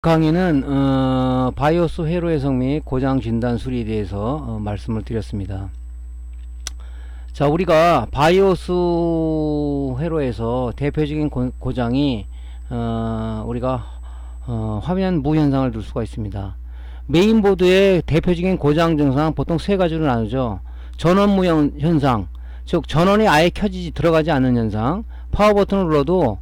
강의는 바이오스 회로 해석 및 고장 진단 수리에 대해서 말씀을 드렸습니다. 자, 우리가 바이오스 회로에서 대표적인 고장이 우리가 화면 무 현상을 둘 수가 있습니다. 메인보드의 대표적인 고장 증상 보통 세 가지로 나누죠. 전원 무 현상, 즉 전원이 아예 켜지지 들어가지 않는 현상, 파워 버튼을 눌러도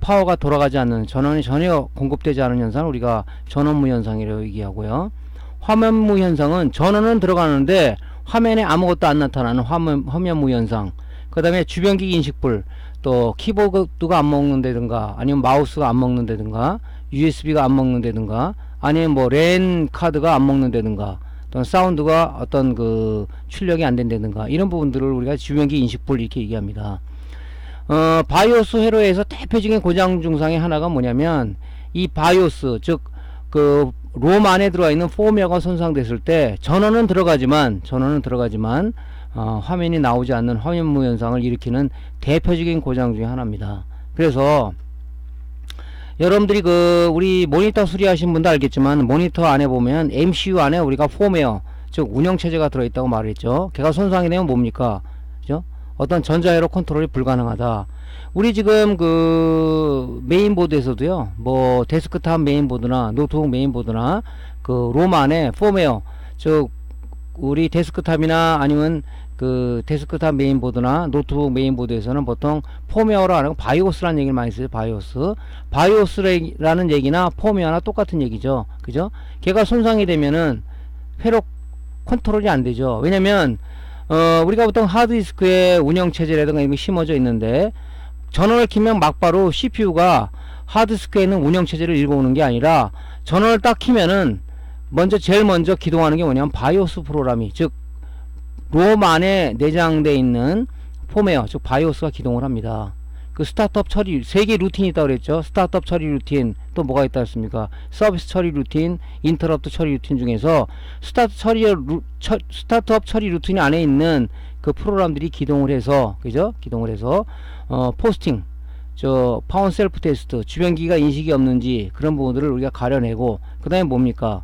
파워가 돌아가지 않는, 전원이 전혀 공급되지 않은 현상을 우리가 전원무 현상이라고 얘기하고요. 화면무 현상은 전원은 들어가는데 화면에 아무것도 안 나타나는 화면무 현상. 그 다음에 주변기기 인식불, 또 키보드가 안 먹는다든가, 아니면 마우스가 안 먹는다든가, USB가 안 먹는다든가, 아니면 뭐 랜 카드가 안 먹는다든가, 또는 사운드가 어떤 그 출력이 안 된다든가, 이런 부분들을 우리가 주변기기 인식불 이렇게 얘기합니다. 바이오스 회로에서 대표적인 고장 증상의 하나가 뭐냐면, 이 바이오스, 즉 그 롬 안에 들어가 있는 폼웨어가 손상됐을 때 전원은 들어가지만 화면이 나오지 않는 화면무 현상을 일으키는 대표적인 고장 중에 하나입니다. 그래서 여러분들이 우리 모니터 수리하신 분도 알겠지만, 모니터 안에 보면 MCU 안에 우리가 폼웨어, 즉 운영체제가 들어있다고 말했죠. 걔가 손상이 되면 뭡니까? 그죠? 어떤 전자회로 컨트롤이 불가능하다. 우리 지금 그 메인보드에서도요, 뭐 데스크탑 메인보드나 노트북 메인보드나 그 롬 안에 폼웨어, 즉 우리 데스크탑이나 아니면 그 데스크탑 메인보드나 노트북 메인보드에서는 보통 폼웨어로 하는 바이오스라는 얘기를 많이 써요. 바이오스라는 얘기나 폼웨어나 똑같은 얘기죠. 그죠? 걔가 손상이 되면은 회로 컨트롤이 안 되죠. 왜냐면 우리가 보통 하드디스크에 운영체제라든가 이런 게 심어져 있는데, 전원을 키면 막바로 CPU가 하드디스크에 있는 운영체제를 읽어오는 게 아니라, 전원을 딱 키면은 제일 먼저 기동하는 게 뭐냐면 바이오스 프로그램이, 즉 롬 안에 내장되어 있는 폼웨어, 즉 바이오스가 기동을 합니다. 그 스타트업 처리, 세 개 루틴이 있다고 그랬죠. 스타트업 처리 루틴, 또 뭐가 있다 했습니까? 서비스 처리 루틴, 인터럽트 처리 루틴 중에서 스타트업 처리 루틴 안에 있는 그 프로그램들이 기동을 해서, 그죠? 기동을 해서 포스팅, 파운 셀프 테스트, 주변기기가 인식이 없는지 그런 부분들을 우리가 가려내고, 그 다음에 뭡니까?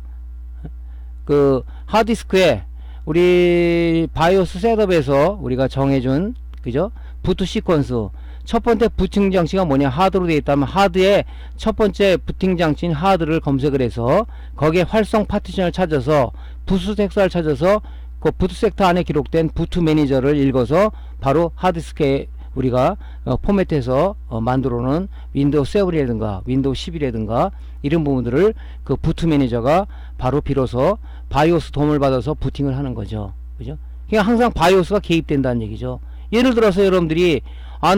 그 하드디스크에 우리 바이오스 셋업에서 우리가 정해준, 그죠? 부트 시퀀스, 첫 번째 부팅 장치가 뭐냐? 하드로 되어 있다면 하드의 첫 번째 부팅 장치인 하드를 검색을 해서 거기에 활성 파티션을 찾아서 부트 섹터를 찾아서 그 부트 섹터 안에 기록된 부트 매니저를 읽어서 바로 하드디스크에 우리가 포맷해서 만들어 놓은 윈도우 7이라든가 윈도우 10이라든가 이런 부분들을 그 부트 매니저가 바로 비로소 바이오스 도움을 받아서 부팅을 하는 거죠. 그죠? 그러니까 항상 바이오스가 개입된다는 얘기죠. 예를 들어서 여러분들이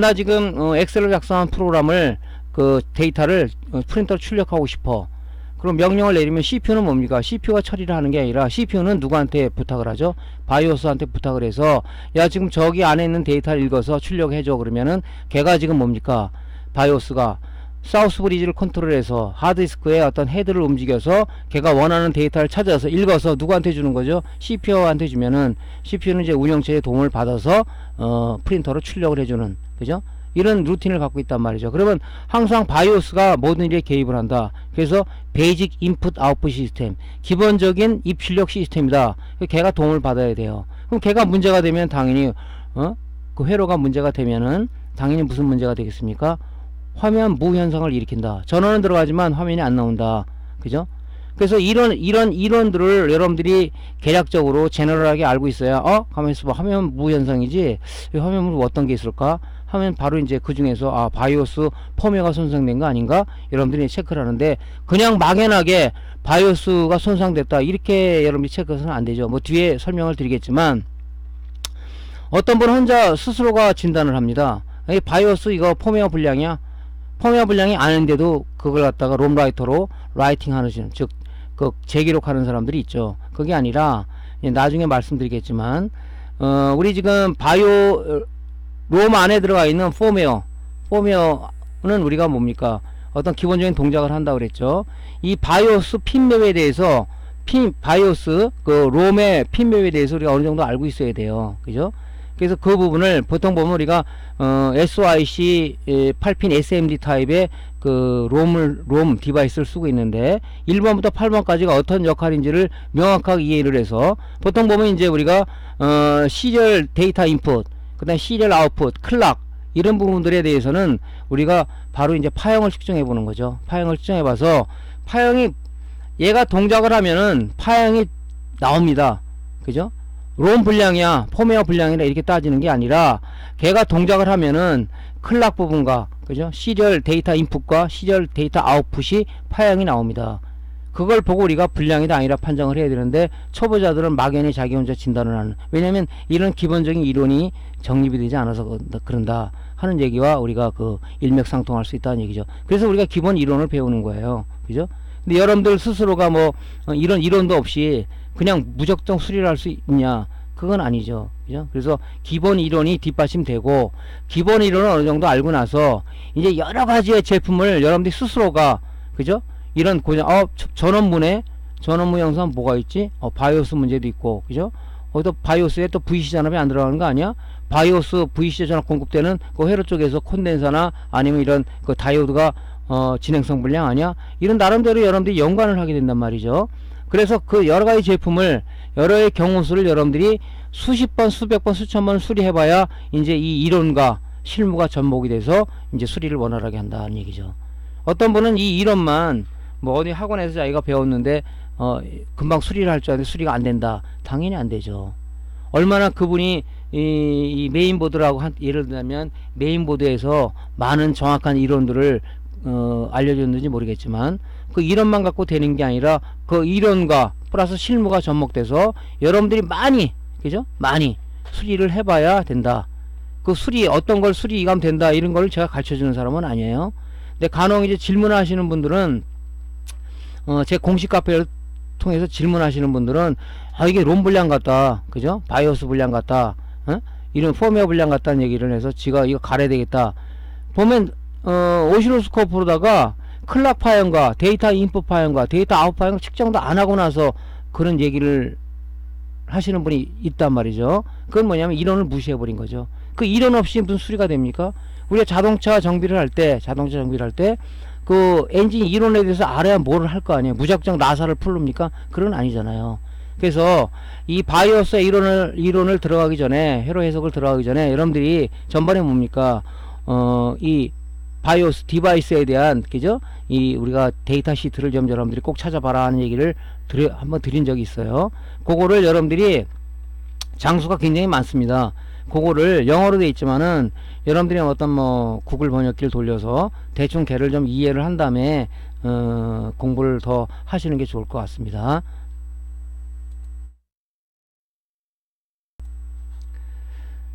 나 지금 엑셀을 작성한 프로그램을 그 데이터를 프린터로 출력하고 싶어. 그럼 명령을 내리면 CPU는 뭡니까? CPU가 처리를 하는 게 아니라 CPU는 누구한테 부탁을 하죠? 바이오스한테 부탁을 해서, 야 지금 저기 안에 있는 데이터를 읽어서 출력해줘. 그러면은 걔가 지금 뭡니까? 바이오스가 사우스 브리지를 컨트롤해서 하드디스크에 어떤 헤드를 움직여서 걔가 원하는 데이터를 찾아서 읽어서 누구한테 주는 거죠? CPU한테 주면은 CPU는 이제 운영체의 도움을 받아서 프린터로 출력을 해주는, 그죠? 이런 루틴을 갖고 있단 말이죠. 그러면 항상 바이오스가 모든 일에 개입을 한다. 그래서 베이직 인풋 아웃풋 시스템, 기본적인 입출력 시스템이다. 걔가 도움을 받아야 돼요. 그럼 걔가 문제가 되면 당연히 그 회로가 문제가 되면은 당연히 무슨 문제가 되겠습니까? 화면 무 현상을 일으킨다. 전원은 들어가지만 화면이 안 나온다. 그죠? 그래서 이런 이론들을 여러분들이 개략적으로 제너럴하게 알고 있어야, 가만히 있어봐. 화면 무 현상이지? 화면 무 어떤 게 있을까? 하면 바로 이제 그 중에서 바이오스 펌웨어가 손상된 거 아닌가? 여러분들이 체크를 하는데, 그냥 막연하게 바이오스가 손상됐다 이렇게 여러분들이 체크해서는 안 되죠. 뭐 뒤에 설명을 드리겠지만, 어떤 분은 혼자 스스로가 진단을 합니다. 이 바이오스 이거 펌웨어 불량이야? 펌웨어 불량이 아닌데도 그걸 갖다가 롬라이터로 라이팅 하는, 즉 그 재기록하는 사람들이 있죠. 그게 아니라 나중에 말씀드리겠지만, 우리 지금 롬 안에 들어가 있는 폼웨어는 우리가 뭡니까? 어떤 기본적인 동작을 한다고 그랬죠. 이 바이오스 핀맵에 대해서, 바이오스 그 롬의 핀맵에 대해서 우리가 어느 정도 알고 있어야 돼요. 그죠? 그래서 그 부분을 보통 보면 우리가 SOIC 8핀 SMD 타입의 그 그 롬 디바이스를 쓰고 있는데 1번부터 8번까지가 어떤 역할인지를 명확하게 이해를 해서 보통 보면 이제 우리가 시리얼 데이터 인풋, 그 다음에 시리얼 아웃풋, 클락 이런 부분들에 대해서는 우리가 바로 이제 파형을 측정해 보는 거죠. 파형을 측정해 봐서 파형이 얘가 동작을 하면은 파형이 나옵니다. 그죠? 롬 분량이야 펌웨어 분량이라 이렇게 따지는 게 아니라 걔가 동작을 하면은 클락 부분과 그죠? 시리얼 데이터 인풋과 시리얼 데이터 아웃풋이 파형이 나옵니다. 그걸 보고 우리가 불량이다 아니라 판정을 해야 되는데 초보자들은 막연히 자기 혼자 진단을 하는, 왜냐면 이런 기본적인 이론이 정립이 되지 않아서 그런다 하는 얘기와 우리가 그 일맥상통할 수 있다는 얘기죠. 그래서 우리가 기본 이론을 배우는 거예요. 그죠? 근데 여러분들 스스로가 뭐 이런 이론도 없이 그냥 무작정 수리를 할 수 있냐, 그건 아니죠. 그죠? 그래서 기본 이론이 뒷받침되고 기본 이론을 어느 정도 알고 나서 이제 여러 가지의 제품을 여러분들이 스스로가 그죠? 이런 전원문에 전원문 영상 뭐가 있지? 바이오스 문제도 있고 그죠? 또 바이오스에 또 VC 전압이 안 들어가는 거 아니야? 바이오스 VC 전압 공급되는 그 회로 쪽에서 콘덴서나 아니면 이런 그 다이오드가 진행성 불량 아니야? 이런 나름대로 여러분들이 연관을 하게 된단 말이죠. 그래서 그 여러 가지 제품을 여러의 경우 수를 여러분들이 수십 번, 수백 번, 수천 번 수리해봐야 이제 이 이론과 실무가 접목이 돼서 이제 수리를 원활하게 한다는 얘기죠. 어떤 분은 이 이론만 뭐 어디 학원에서 자기가 배웠는데 금방 수리를 할 줄 아는데 수리가 안 된다. 당연히 안 되죠. 얼마나 그분이 이 메인보드라고 예를 들면 메인보드에서 많은 정확한 이론들을 알려줬는지 모르겠지만 그 이론만 갖고 되는 게 아니라 그 이론과 플러스 실무가 접목돼서 여러분들이 많이 그죠? 많이 수리를 해봐야 된다. 그 수리 어떤 걸 수리가 된다 이런 걸 제가 가르쳐주는 사람은 아니에요. 근데 간혹 이제 질문하시는 분들은 제 공식 카페를 통해서 질문하시는 분들은 이게 롬 분량 같다, 그죠? 바이오스 분량 같다, 이런 펌웨어 분량 같다는 얘기를 해서 지가 이거 갈아야 되겠다. 보면 오시로스코프로다가 클락 파형과 데이터 인풋 파형과 데이터 아웃 파형 측정도 안 하고 나서 그런 얘기를 하시는 분이 있단 말이죠. 그건 뭐냐면 이론을 무시해 버린 거죠. 그 이론 없이 무슨 수리가 됩니까? 우리가 자동차 정비를 할 때 그 엔진 이론에 대해서 알아야 뭐를 할 거 아니에요. 무작정 나사를 풀릅니까? 그건 아니잖아요. 그래서 이 바이오스 이론을 들어가기 전에, 회로 해석을 들어가기 전에 여러분들이 전반에 뭡니까? 이 바이오스 디바이스에 대한 그죠? 이 우리가 데이터 시트를 좀 여러분들이 꼭 찾아봐라 하는 얘기를 한번 드린 적이 있어요. 그거를 여러분들이 장수가 굉장히 많습니다. 그거를 영어로 돼 있지만은 여러분들이 어떤 뭐 구글 번역기를 돌려서 대충 걔를 좀 이해를 한 다음에 공부를 더 하시는 게 좋을 것 같습니다.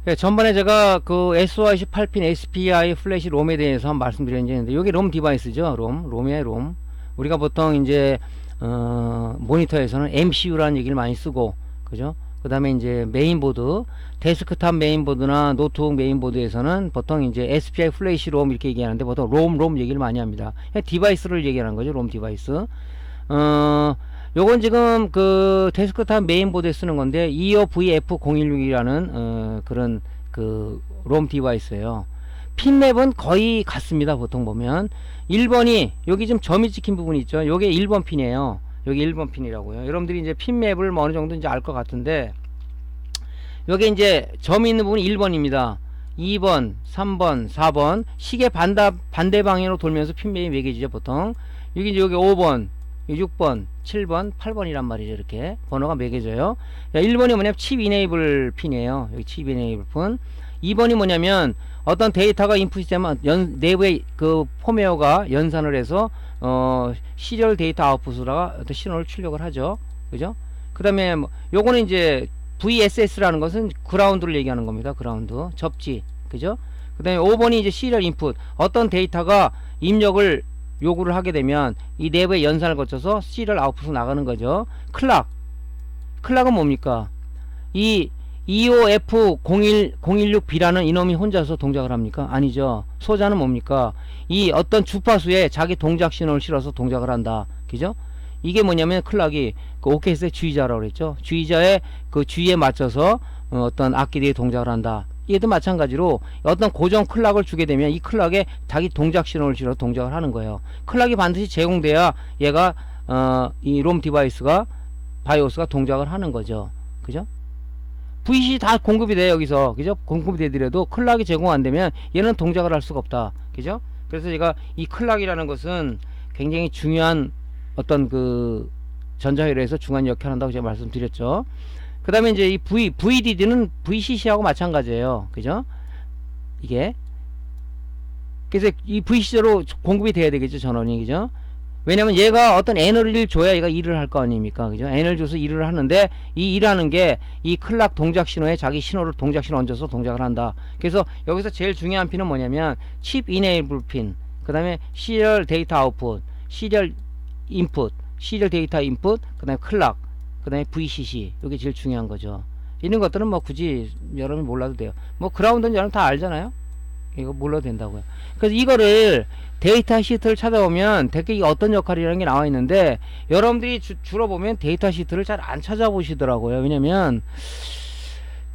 네, 전번에 제가 그 SOIC 8핀 SPI 플래시 롬에 대해서 한번 말씀드렸는데 이게 롬 디바이스죠. 롬이에요. 롬. 우리가 보통 이제 모니터에서는 MCU라는 얘기를 많이 쓰고 그죠? 그 다음에 이제 메인보드, 데스크탑 메인보드나 노트북 메인보드에서는 보통 이제 SPI 플래시 롬 이렇게 얘기하는데 보통 롬 얘기를 많이 합니다. 디바이스를 얘기하는 거죠. 롬 디바이스. 요건 지금 그 데스크탑 메인보드에 쓰는 건데 EOVF016이라는 그런 그 롬 디바이스예요. 핀맵은 거의 같습니다. 보통 보면 1번이 여기 좀 점이 찍힌 부분이 있죠. 요게 1번 핀이에요. 여기 1번 핀이라고요. 여러분들이 이제 핀맵을 뭐 어느 정도 이제 알 것 같은데 여기 이제 점이 있는 부분이 1번입니다. 2번, 3번, 4번 시계 반대 방향으로 돌면서 핀맵이 매겨지죠. 보통 여기 이제 여기 5번, 6번, 7번, 8번이란 말이죠. 이렇게 번호가 매겨져요. 1번이 뭐냐면 칩 이네이블 핀이에요. 여기 칩 이네이블 핀. 2번이 뭐냐면 어떤 데이터가 인풋이 되면 내부에 그 펌웨어가 연산을 해서 시리얼 데이터 아웃풋으로다가 어떤 신호를 출력을 하죠. 그죠? 그 다음에 뭐 요거는 이제 VSS라는 것은 그라운드를 얘기하는 겁니다. 그라운드 접지. 그죠? 그 다음에 5번이 이제 시리얼 인풋, 어떤 데이터가 입력을 요구를 하게 되면 이 내부의 연산을 거쳐서 시리얼 아웃풋으로 나가는 거죠. 클락은 뭡니까? 이 EOF016B라는 이놈이 혼자서 동작을 합니까? 아니죠. 소자는 뭡니까? 이 어떤 주파수에 자기 동작 신호를 실어서 동작을 한다. 그죠? 이게 뭐냐면 클락이 그 오케스트라의 주의자라고 그랬죠. 주의자의 그 주의에 맞춰서 어떤 악기들이 동작을 한다. 얘도 마찬가지로 어떤 고정 클락을 주게 되면 이 클락에 자기 동작 신호를 실어 동작을 하는 거예요. 클락이 반드시 제공돼야 얘가 이 롬 디바이스가 바이오스가 동작을 하는 거죠. 그죠? VC 다 공급이 돼 여기서. 그죠? 공급이 되더라도 클락이 제공 안 되면 얘는 동작을 할 수가 없다. 그죠? 그래서 제가 이 클락이라는 것은 굉장히 중요한 어떤 그 전자회로에서 중요한 역할을 한다고 제가 말씀드렸죠. 그 다음에 이제 이 VDD는 VCC하고 마찬가지예요. 그죠? 이게. 그래서 이 VCC로 공급이 돼야 되겠죠, 전원이. 그죠? 왜냐면 얘가 어떤 에너지를 줘야 얘가 일을 할 거 아닙니까? 그죠? 에너지 줘서 일을 하는데, 이 일하는 게 이 클락 동작 신호에 자기 신호를 동작 신호 얹어서 동작을 한다. 그래서 여기서 제일 중요한 핀은 뭐냐면, 칩 이네이블 핀, 그 다음에 시리얼 데이터 아웃풋, 시리얼 인풋, 시리얼 데이터 인풋, 그 다음에 클락, 그 다음에 VCC. 이게 제일 중요한 거죠. 이런 것들은 뭐 굳이 여러분이 몰라도 돼요. 뭐 그라운드는 여러분 다 알잖아요? 이거 몰라도 된다고요. 그래서 이거를 데이터 시트를 찾아보면 대개 어떤 역할이라는 게 나와 있는데, 여러분들이 주로 보면 데이터 시트를 잘 안 찾아보시더라고요. 왜냐면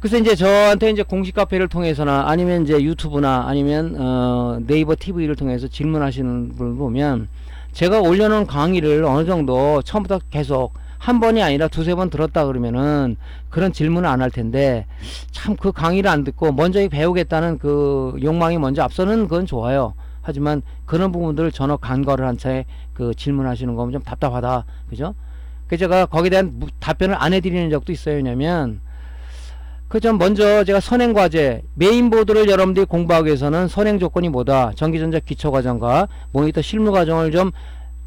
그래서 이제 저한테 이제 공식 카페를 통해서나 아니면 이제 유튜브나 아니면 네이버 TV를 통해서 질문하시는 분을 보면, 제가 올려놓은 강의를 어느 정도 처음부터 계속 한 번이 아니라 두세 번 들었다 그러면은 그런 질문을 안 할 텐데, 참 그 강의를 안 듣고 먼저 배우겠다는 그 욕망이 먼저 앞서는 건 좋아요. 하지만 그런 부분들을 전혀 간과를 한 차에 그 질문하시는 거 보면 좀 답답하다. 그죠? 그래서 제가 거기에 대한 답변을 안 해드리는 적도 있어요. 왜냐면 그 좀 먼저 제가 선행과제 메인보드를 여러분들이 공부하기 위해서는 선행 조건이 뭐다? 전기전자 기초과정과 모니터 실무과정을 좀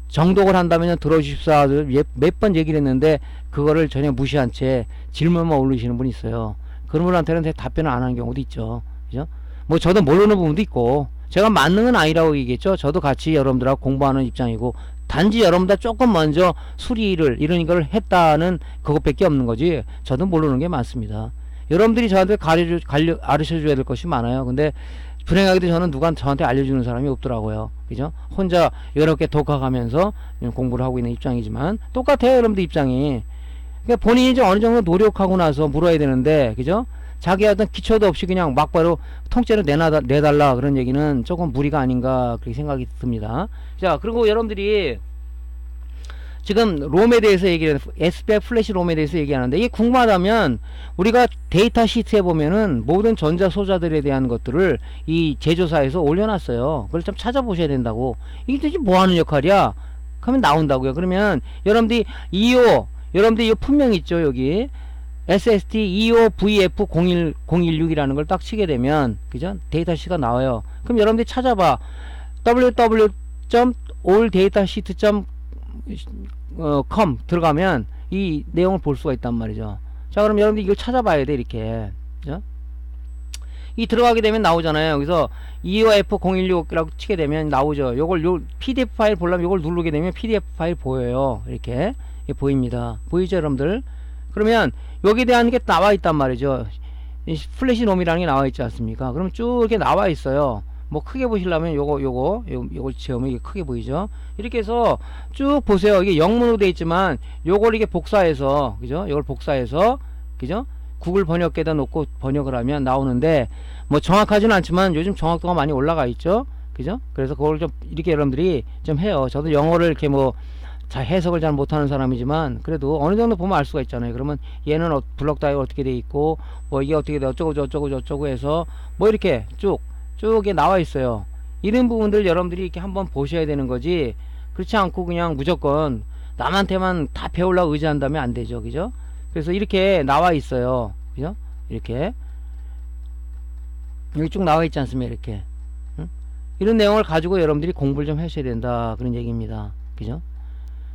정독을 한다면 들어주십사 몇 번 얘기를 했는데, 그거를 전혀 무시한 채 질문만 올리시는 분이 있어요. 그런 분한테는 답변을 안 하는 경우도 있죠. 그죠? 뭐 저도 모르는 부분도 있고, 제가 맞는 건 아니라고 얘기했죠. 저도 같이 여러분들하고 공부하는 입장이고, 단지 여러분들 조금 먼저 수리를 이런 걸 했다는 그것밖에 없는 거지, 저도 모르는 게 많습니다. 여러분들이 저한테 가르쳐줘야 될 것이 많아요. 근데 불행하게도 저는 누가 저한테 알려주는 사람이 없더라고요. 그죠? 혼자 여러 개 독학하면서 공부를 하고 있는 입장이지만 똑같아요. 여러분들 입장이. 그러니까 본인이 좀 어느 정도 노력하고 나서 물어야 되는데, 그죠? 자기 어떤 기초도 없이 그냥 막바로 통째로 내달라 그런 얘기는 조금 무리가 아닌가 그렇게 생각이 듭니다. 자, 그리고 여러분들이 지금 롬에 대해서 얘기를, SPI 플래시 롬에 대해서 얘기하는데, 이게 궁금하다면 우리가 데이터 시트에 보면은 모든 전자 소자들에 대한 것들을 이 제조사에서 올려놨어요. 그걸 좀 찾아보셔야 된다고. 이게 도대체 뭐 하는 역할이야? 하면 나온다고요. 그러면 여러분들이 여러분들이 이 품명 있죠, 여기 SST EOVF016이라는 걸 딱 치게 되면, 그죠? 데이터 시트가 나와요. 그럼 여러분들이 찾아봐. www.alldataSheet.com 들어가면 이 내용을 볼 수가 있단 말이죠. 자, 그럼 여러분들 이걸 찾아봐야 돼. 이렇게. 그죠? 이 들어가게 되면 나오잖아요. 여기서 EOF016이라고 치게 되면 나오죠. 요 PDF 파일 보려면 요걸 누르게 되면 PDF 파일 보여요. 이렇게 보입니다. 보이죠, 여러분들? 그러면 여기에 대한 게 나와 있단 말이죠. 플래시 롬이라는 게 나와 있지 않습니까? 그럼 쭉 이렇게 나와 있어요. 뭐 크게 보시려면 요걸 채우면 이게 크게 보이죠? 이렇게 해서 쭉 보세요. 이게 영문으로 되어 있지만 요걸 이게 복사해서, 그죠? 요걸 복사해서, 그죠? 구글 번역기에다 놓고 번역을 하면 나오는데, 뭐 정확하지는 않지만 요즘 정확도가 많이 올라가 있죠? 그죠? 그래서 그걸 좀 이렇게 여러분들이 좀 해요. 저도 영어를 이렇게 뭐 잘 해석을 잘 못하는 사람이지만 그래도 어느 정도 보면 알 수가 있잖아요. 그러면 얘는 블록 다이어가 어떻게 돼 있고, 뭐 이게 어떻게 돼, 어쩌고 저쩌고 저쩌고 해서 뭐 이렇게 쭉에 나와 있어요. 이런 부분들 여러분들이 이렇게 한번 보셔야 되는 거지, 그렇지 않고 그냥 무조건 남한테만 다 배우려고 의지한다면 안 되죠. 그죠? 그래서 이렇게 나와 있어요. 그죠? 이렇게 여기 쭉 나와 있지 않습니까? 이렇게. 응? 이런 내용을 가지고 여러분들이 공부를 좀 하셔야 된다, 그런 얘기입니다. 그죠?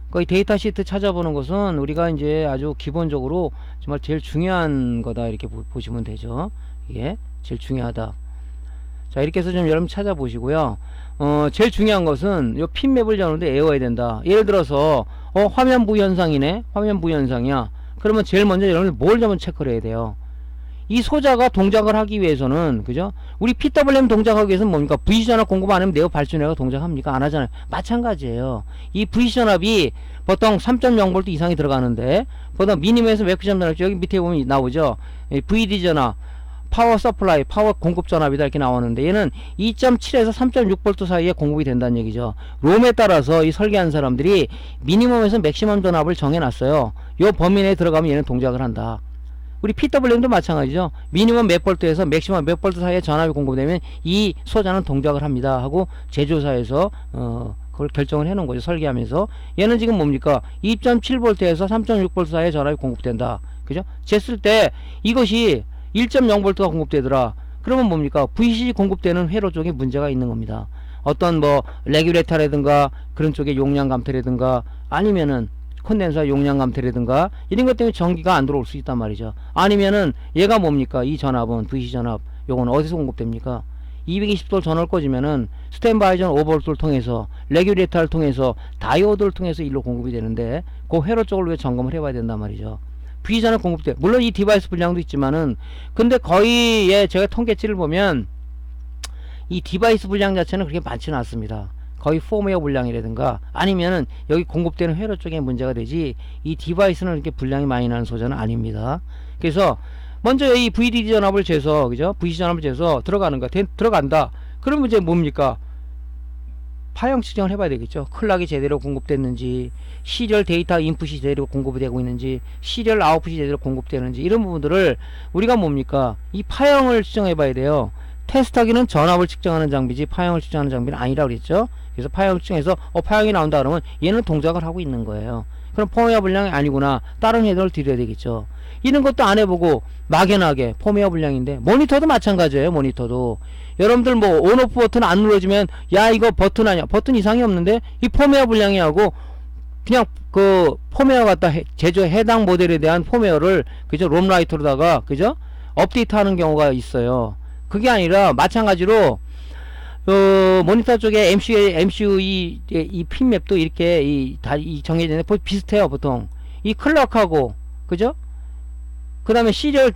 거의 데이터 시트 찾아보는 것은 우리가 이제 아주 기본적으로 정말 제일 중요한 거다, 이렇게 보시면 되죠. 이게 제일 중요하다. 자, 이렇게 해서 좀 여러분 찾아보시고요. 제일 중요한 것은 요 핀맵을 잡는데 외워야 된다. 예를 들어서 화면 부현상이네. 화면 부현상이야. 그러면 제일 먼저 여러분들 뭘 좀 체크를 해야 돼요. 이 소자가 동작을 하기 위해서는, 그죠? 우리 PWM 동작하기 위해서는 뭡니까? VC전압 공급 안 하면 네오 발전회가 동작합니까? 안 하잖아요. 마찬가지예요. 이 VC전압이 보통 3.0V 이상이 들어가는데, 보통 미니멈에서 맥시멈 전압, 여기 밑에 보면 나오죠? VD 전압, 파워 서플라이, 파워 공급 전압이다 이렇게 나오는데 얘는 2.7에서 3.6V 사이에 공급이 된다는 얘기죠. 롬에 따라서 이 설계한 사람들이 미니멈에서 맥시멈 전압을 정해놨어요. 요 범위 내에 들어가면 얘는 동작을 한다. 우리 PWM도 마찬가지죠. 미니멈 몇 볼트에서 맥시멈 몇 볼트 사이에 전압이 공급되면 이 소자는 동작을 합니다 하고 제조사에서 그걸 결정을 해놓은 거죠. 설계하면서. 얘는 지금 뭡니까? 2.7V에서 3.6V 사이에 전압이 공급된다. 그죠? 쟀을 때 이것이 1.0V가 공급되더라. 그러면 뭡니까? VCC 공급되는 회로 쪽에 문제가 있는 겁니다. 어떤 뭐 레귤레이터라든가 그런 쪽에 용량 감퇴라든가 아니면은 콘덴서 용량 감퇴라든가 이런 것 때문에 전기가 안 들어올 수 있단 말이죠. 아니면은 얘가 뭡니까? 이 전압은 VCC 전압 요건 어디서 공급됩니까? 220V 전원을 꽂으면은 스탠바이 전 5V를 통해서 레귤레이터를 통해서 다이오드를 통해서 일로 공급이 되는데 그 회로 쪽을 왜 점검을 해봐야 된단 말이죠. VCC 전압 공급돼. 물론 이 디바이스 분량도 있지만은 근데 거의 예, 제가 통계치를 보면 이 디바이스 분량 자체는 그렇게 많지는 않습니다. 거의 폼웨어 분량이라든가 아니면은 여기 공급되는 회로 쪽에 문제가 되지 이 디바이스는 이렇게 분량이 많이 나는 소재는 아닙니다. 그래서 먼저 이 VDD 전압을 재서 그죠? VCC 전압을 재서 들어가는 거 들어간다. 그러면 이제 뭡니까? 파형 측정을 해봐야 되겠죠. 클락이 제대로 공급됐는지 시리얼 데이터 인풋이 제대로 공급이 되고 있는지 시리얼 아웃풋이 제대로 공급되는지 이런 부분들을 우리가 뭡니까? 이 파형을 측정해 봐야 돼요. 테스트하기는 전압을 측정하는 장비지 파형을 측정하는 장비는 아니라 그랬죠. 그래서 파형을 측정해서 파형이 나온다 그러면 얘는 동작을 하고 있는 거예요. 그럼 폼웨어 분량이 아니구나. 다른 헤더를 드려야 되겠죠. 이런 것도 안 해보고 막연하게 폼웨어 분량인데 모니터도 마찬가지예요. 모니터도 여러분들 뭐 온오프 버튼 안 눌러주면 야 이거 버튼 아니야. 버튼 이상이 없는데 이 폼웨어 분량이 하고 그냥 그 폼웨어 갖다 제조 해당 모델에 대한 폼웨어를 그죠 롬라이터로다가 그죠 업데이트하는 경우가 있어요. 그게 아니라 마찬가지로 모니터 쪽에 MCU 이 핀맵도 이렇게 이 정해지는데 비슷해요. 보통 이 클럭하고 그죠? 그 다음에 시리얼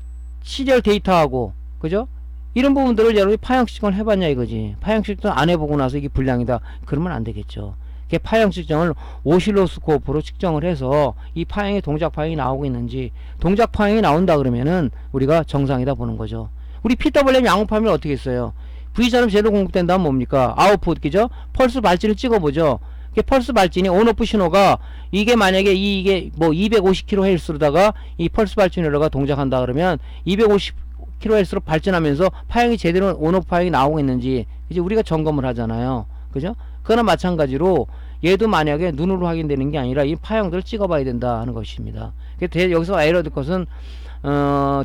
데이터하고 그죠? 이런 부분들을 여러분이 파형 측정을 해봤냐 이거지. 파형 측정 안 해보고 나서 이게 불량이다 그러면 안 되겠죠. 파형 측정을 오실로스코프로 측정을 해서 이 파형의 동작 파형이 나오고 있는지 동작 파형이 나온다 그러면은 우리가 정상이다 보는 거죠. 우리 PWM 양호파면 어떻게 했어요? V전압 제대로 공급된다면 뭡니까? 아웃풋, 그죠? 펄스 발진을 찍어보죠. 펄스 발진이 온오프 신호가 이게 만약에 이게 뭐 250kHz로다가 이 펄스 발진으로가 동작한다 그러면 250kHz로 발전하면서 파형이 제대로 온오프 파형이 나오고 있는지 이제 우리가 점검을 하잖아요. 그죠? 그거나 마찬가지로 얘도 만약에 눈으로 확인되는 게 아니라 이 파형들을 찍어봐야 된다 하는 것입니다. 여기서 알아야 될 것은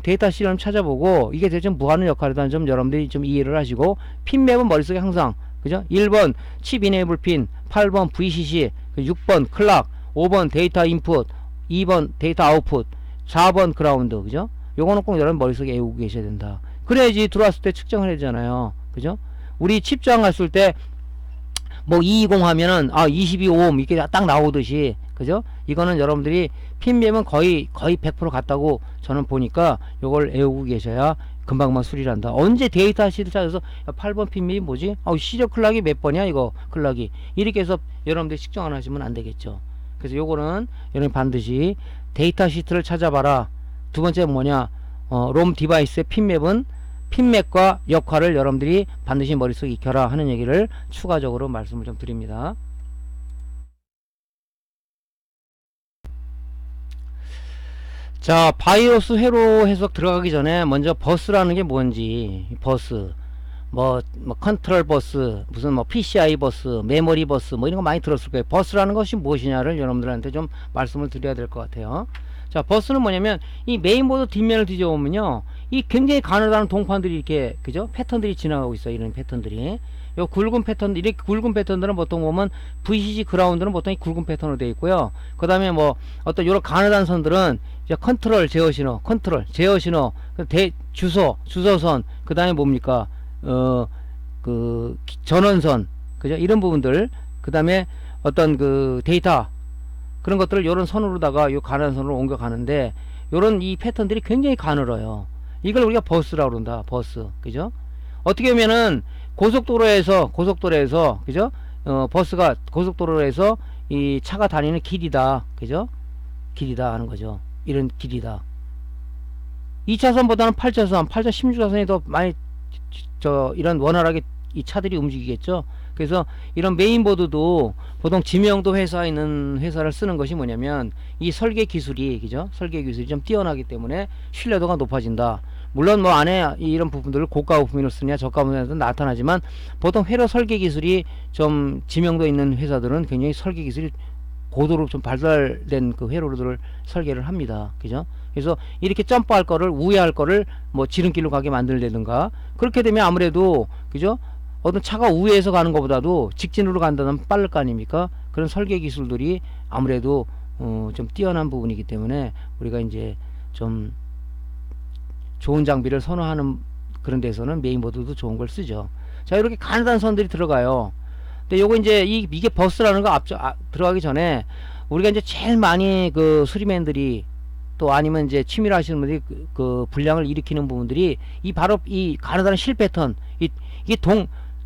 데이터 시리얼을 찾아보고 이게 대체 무하는 역할이라는 점 여러분들이 좀 이해를 하시고 핀맵은 머릿속에 항상 그죠? 1번 칩 이네이블 핀, 8번 VCC, 6번 클락, 5번 데이터 인풋, 2번 데이터 아웃풋, 4번 그라운드 그죠? 요거는 꼭 여러분 머릿속에 외우고 계셔야 된다. 그래야지 들어왔을 때 측정을 해야 되잖아요. 그죠? 우리 칩 저항했을 때 뭐 220 하면은 22오hm 이렇게 딱 나오듯이 그죠? 이거는 여러분들이 핀맵은 거의 100% 같다고 저는 보니까 요걸 외우고 계셔야 금방만 수리를 한다. 언제 데이터 시트 찾아서 8번 핀맵이 뭐지? 시리얼 클락이 몇 번이야 이거 클락이 이렇게 해서 여러분들이 측정 안 하시면 안 되겠죠. 그래서 요거는 여러분 반드시 데이터 시트를 찾아봐라. 두 번째 뭐냐? 롬 디바이스의 핀맵은 핀맵과 역할을 여러분들이 반드시 머릿속에 익혀라 하는 얘기를 추가적으로 말씀을 좀 드립니다. 자, 바이오스 회로 해석 들어가기 전에 먼저 버스라는 게 뭔지, 버스, 뭐 컨트롤 버스, 무슨 뭐 PCI 버스, 메모리 버스, 뭐 이런 거 많이 들었을 거예요. 버스라는 것이 무엇이냐를 여러분들한테 좀 말씀을 드려야 될 것 같아요. 자, 버스는 뭐냐면 이 메인보드 뒷면을 뒤져보면요, 이 굉장히 가느다란 동판들이 이렇게 그죠? 패턴들이 지나가고 있어요. 이런 패턴들이. 요 굵은 패턴, 이렇게 굵은 패턴들은 보통 보면 VCC 그라운드는 보통 이 굵은 패턴으로 되어 있고요. 그 다음에 뭐 어떤 요런 가느다란 선들은 이제 컨트롤 제어 신호, 주소선, 그 다음에 뭡니까? 그 전원선, 그죠? 이런 부분들, 그 다음에 어떤 그 데이터 그런 것들을 요런 선으로다가 요 가느다란 선으로 옮겨가는데 요런 이 패턴들이 굉장히 가늘어요. 이걸 우리가 버스라고 그런다. 버스. 그죠? 어떻게 보면은 고속도로에서 그죠? 버스가 고속도로에서 이 차가 다니는 길이다. 그죠? 길이다 하는 거죠. 이런 길이다. 2차선보다는 8차선, 16차선이 더 많이 이런 원활하게 이 차들이 움직이겠죠. 그래서 이런 메인보드도 보통 지명도 회사에 있는 회사를 쓰는 것이 뭐냐면 이 설계 기술이, 그죠? 설계 기술이 좀 뛰어나기 때문에 신뢰도가 높아진다. 물론 뭐 안에 이런 부분들을 고가 부품으로 쓰냐 저가 부품으로 나타나지만 보통 회로 설계 기술이 좀 지명도 있는 회사들은 굉장히 설계 기술이 고도로 좀 발달된 그 회로들을 설계를 합니다. 그죠? 그래서 이렇게 점프할 거를 우회할 거를 뭐 지름길로 가게 만들다든가 그렇게 되면 아무래도, 그죠? 어떤 차가 우회해서 가는 것보다도 직진으로 간다면 빠를 거 아닙니까? 그런 설계 기술들이 아무래도 좀 뛰어난 부분이기 때문에 우리가 이제 좀 좋은 장비를 선호하는 그런 데서는 메인보드도 좋은 걸 쓰죠. 자, 이렇게 가느다란 선들이 들어가요. 근데 요거 이제 이게 버스라는 거 들어가기 전에 우리가 이제 제일 많이 그 수리맨들이 또 아니면 이제 취미로 하시는 분들이 그 불량을 일으키는 부분들이 이 바로 이 가느다란 실 패턴, 이게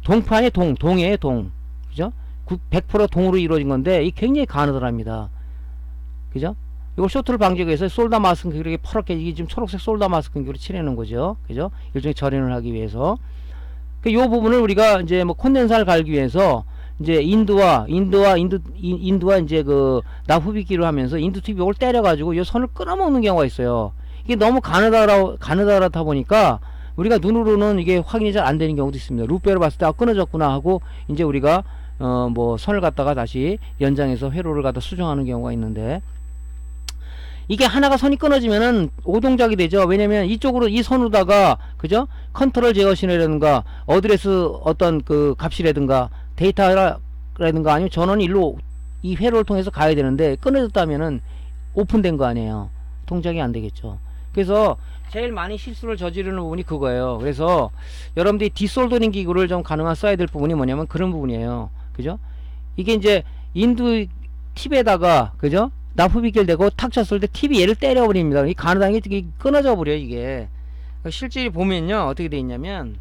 동판의 동이에요, 동. 그죠? 100% 동으로 이루어진 건데, 이 굉장히 가느다랍니다. 그죠? 이걸 쇼트를 방지하기 위해서 솔다 마스크 이렇게 퍼렇게, 이게 지금 초록색 솔다 마스크로 칠해놓은 거죠. 그죠? 일종의 절연을 하기 위해서. 이 부분을 우리가 이제 뭐 콘덴사를 갈기 위해서, 이제 인두와 이제 그 나후비기로 하면서 인두 튜브 이걸 때려가지고 이 선을 끊어먹는 경우가 있어요. 이게 너무 가느다랗다 보니까 우리가 눈으로는 이게 확인이 잘 안 되는 경우도 있습니다. 루페로 봤을 때 끊어졌구나 하고 이제 우리가 뭐 선을 갖다가 다시 연장해서 회로를 갖다 수정하는 경우가 있는데, 이게 하나가 선이 끊어지면은 오동작이 되죠. 왜냐면 이쪽으로 이 선으로다가, 그죠? 컨트롤 제어 신호라든가 어드레스 어떤 그 값이라든가 데이터라든가 아니면 전원이 일로 이 회로를 통해서 가야 되는데 끊어졌다면은 오픈된 거 아니에요. 동작이 안 되겠죠. 그래서 제일 많이 실수를 저지르는 부분이 그거예요. 그래서 여러분들이 디솔더링 기구를 좀 가능한 써야 될 부분이 뭐냐면 그런 부분이에요. 그죠? 이게 이제 인두 팁에다가, 그죠? 납흡이 되고 탁 쳤을 때 팁이 얘를 때려버립니다. 이 가느다란게 끊어져 버려요, 이게. 실제 보면요, 어떻게 돼 있냐면,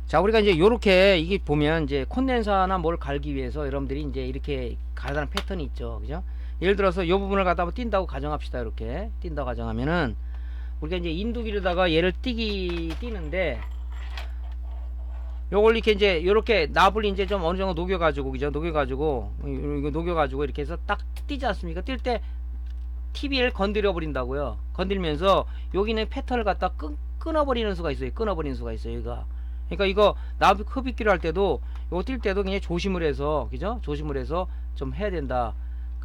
자, 우리가 이제 요렇게 이게 보면 이제 콘덴사나 뭘 갈기 위해서 여러분들이 이제 이렇게 가느다란 패턴이 있죠. 그죠? 예를 들어서 요 부분을 갖다가 뛴다고 가정합시다. 이렇게 뛴다고 가정하면은 우리가 이제 인두기로다가 얘를 뛰는데, 요걸 이렇게 이제 요렇게 납을 이제 좀 어느 정도 녹여가지고, 그죠? 이거 녹여가지고 이렇게 해서 딱 뛰지 않습니까? 뛸 때 TV를 건드려 버린다고요. 건들면서 여기는 패턴을 갖다 끊어버리는 수가 있어요. 얘가. 그러니까 이거 납 흡입기를 할 때도 요거 뛸 때도 그냥 조심을 해서, 그죠? 조심을 해서 좀 해야 된다.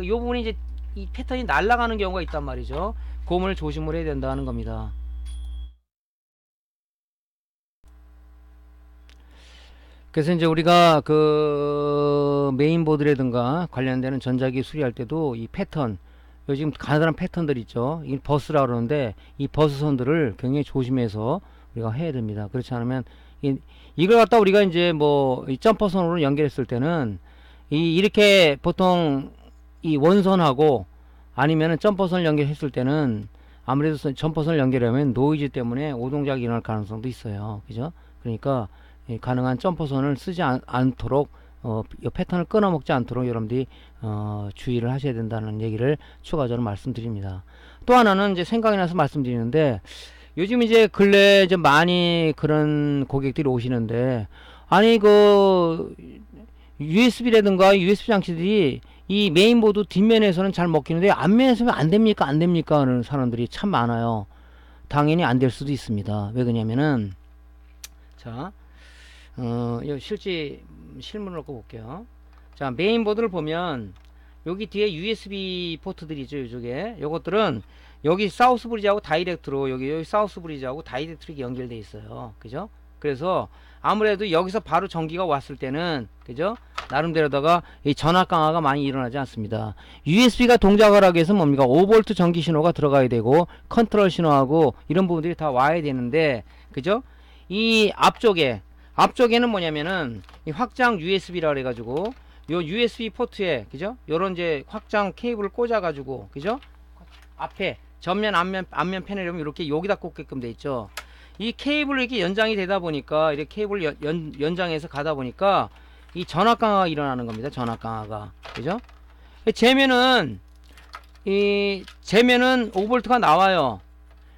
요 부분이 이제 이 패턴이 날아가는 경우가 있단 말이죠. 그 부분을 조심을 해야 된다는 겁니다. 그래서 이제 우리가 그 메인보드라든가 관련되는 전자기 수리할 때도 이 패턴, 요즘 가느다란 패턴들 있죠. 이 버스라 그러는데 이 버스선들을 굉장히 조심해서 우리가 해야 됩니다. 그렇지 않으면 이걸 갖다 우리가 이제 뭐 이 점퍼선으로 연결했을 때는 이렇게 보통 이 원선하고 아니면은 점퍼선을 연결했을 때는 아무래도 점퍼선을 연결하면 노이즈 때문에 오동작이 일어날 가능성도 있어요. 그죠? 그러니까 가능한 점퍼선을 쓰지 않도록 이 패턴을 끊어먹지 않도록 여러분들이 주의를 하셔야 된다는 얘기를 추가적으로 말씀드립니다. 또 하나는 이제 생각이 나서 말씀드리는데, 요즘 이제 근래 이제 많이 그런 고객들이 오시는데, 아니 그 USB라든가 USB 장치들이 이 메인보드 뒷면에서는 잘 먹히는데 앞면에서는 안 됩니까 하는 사람들이 참 많아요. 당연히 안 될 수도 있습니다. 왜 그러냐면은, 자, 실제 실물을 놓고 볼게요. 자, 메인보드를 보면 여기 뒤에 USB 포트들이죠. 이쪽에 요것들은 여기 사우스 브리지하고 다이렉트로 여기 사우스 브리지하고 다이렉트로 연결돼 있어요. 그죠? 그래서 아무래도 여기서 바로 전기가 왔을 때는, 그죠? 나름대로다가 이 전압 강화가 많이 일어나지 않습니다. USB가 동작을 하기 위해서 뭡니까? 5V 전기 신호가 들어가야 되고 컨트롤 신호하고 이런 부분들이 다 와야 되는데, 그죠? 이 앞쪽에는 뭐냐면은 이 확장 USB라 그래가지고 요 USB 포트에, 그죠? 요런 이제 확장 케이블을 꽂아가지고, 그죠? 앞에 전면 앞면 패널이면 이렇게 여기다 꽂게끔 돼 있죠. 이 케이블이 이렇게 연장이 되다 보니까 이렇게 케이블 연장해서 가다 보니까 이 전압 강화가 일어나는 겁니다. 전압 강화가, 그죠? 재면은 이 재면은 5V가 나와요.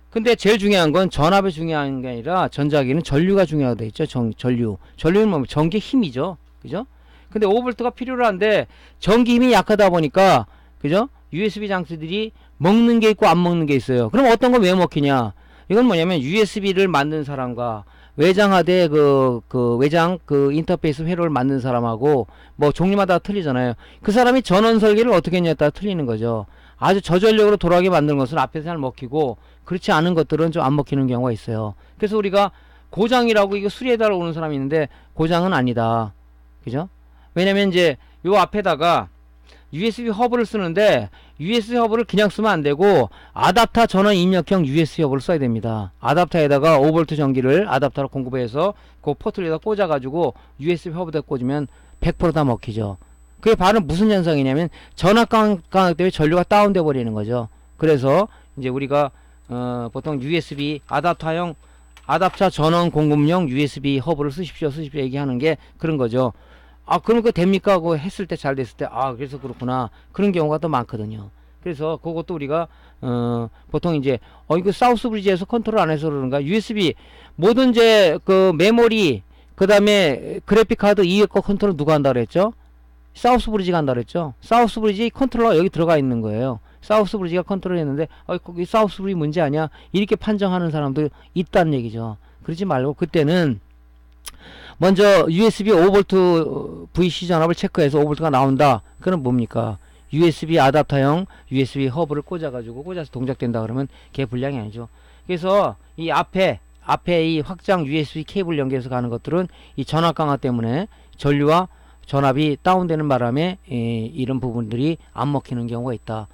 근데 제일 중요한 건 전압이 중요한 게 아니라 전자기는 전류가 중요하다 했죠. 전류는 뭐 전기 힘이죠. 그죠? 근데 5V가 필요로 한데 전기 힘이 약하다 보니까 그죠? USB 장치들이 먹는 게 있고 안 먹는 게 있어요. 그럼 어떤 건 왜 먹히냐? 이건 뭐냐면 USB를 만든 사람과 외장하되 외장 인터페이스 회로를 만든 사람하고 뭐 종류마다 틀리잖아요. 그 사람이 전원 설계를 어떻게 했냐에 따라 틀리는 거죠. 아주 저전력으로 돌아가게 만드는 것은 앞에서 잘 먹히고 그렇지 않은 것들은 좀 안 먹히는 경우가 있어요. 그래서 우리가 고장이라고 이거 수리해달라고 오는 사람이 있는데 고장은 아니다. 그죠? 왜냐면 이제 요 앞에다가 USB 허브를 쓰는데 USB 허브를 그냥 쓰면 안 되고 아답터 전원 입력형 USB 허브를 써야 됩니다. 아답터에다가 5V 전기를 아답터로 공급해서 그 포트에다 꽂아 가지고 USB 허브에다 꽂으면 100%다 먹히죠. 그게 바로 무슨 현상이냐면 전압 강압 때문에 전류가 다운돼 버리는 거죠. 그래서 이제 우리가 보통 USB 아답터 전원 공급용 USB 허브를 쓰십시오 얘기하는 게 그런 거죠. 아, 그럼 그거 됩니까? 하고 했을 때 잘 됐을 때, 아, 그래서 그렇구나. 그런 경우가 또 많거든요. 그래서 그것도 우리가, 보통 이제, 이거 사우스 브리지에서 컨트롤 안 해서 그러는가? USB, 모든 이제, 메모리, 그 다음에 그래픽 카드 이 거 컨트롤 누가 한다 그랬죠? 사우스 브리지가 한다 그랬죠? 사우스 브리지 컨트롤러 여기 들어가 있는 거예요. 사우스 브리지가 컨트롤 했는데, 거기 사우스 브리지 문제 아니야? 이렇게 판정하는 사람도 있다는 얘기죠. 그러지 말고, 그때는, 먼저 USB 5V VC 전압을 체크해서 5V가 나온다. 그럼 뭡니까? USB 아답터형 USB 허브를 꽂아서 동작된다 그러면 그게 불량이 아니죠. 그래서 이 앞에 이 확장 USB 케이블 연결해서 가는 것들은 이 전압 강화 때문에 전류와 전압이 다운되는 바람에 이런 부분들이 안 먹히는 경우가 있다.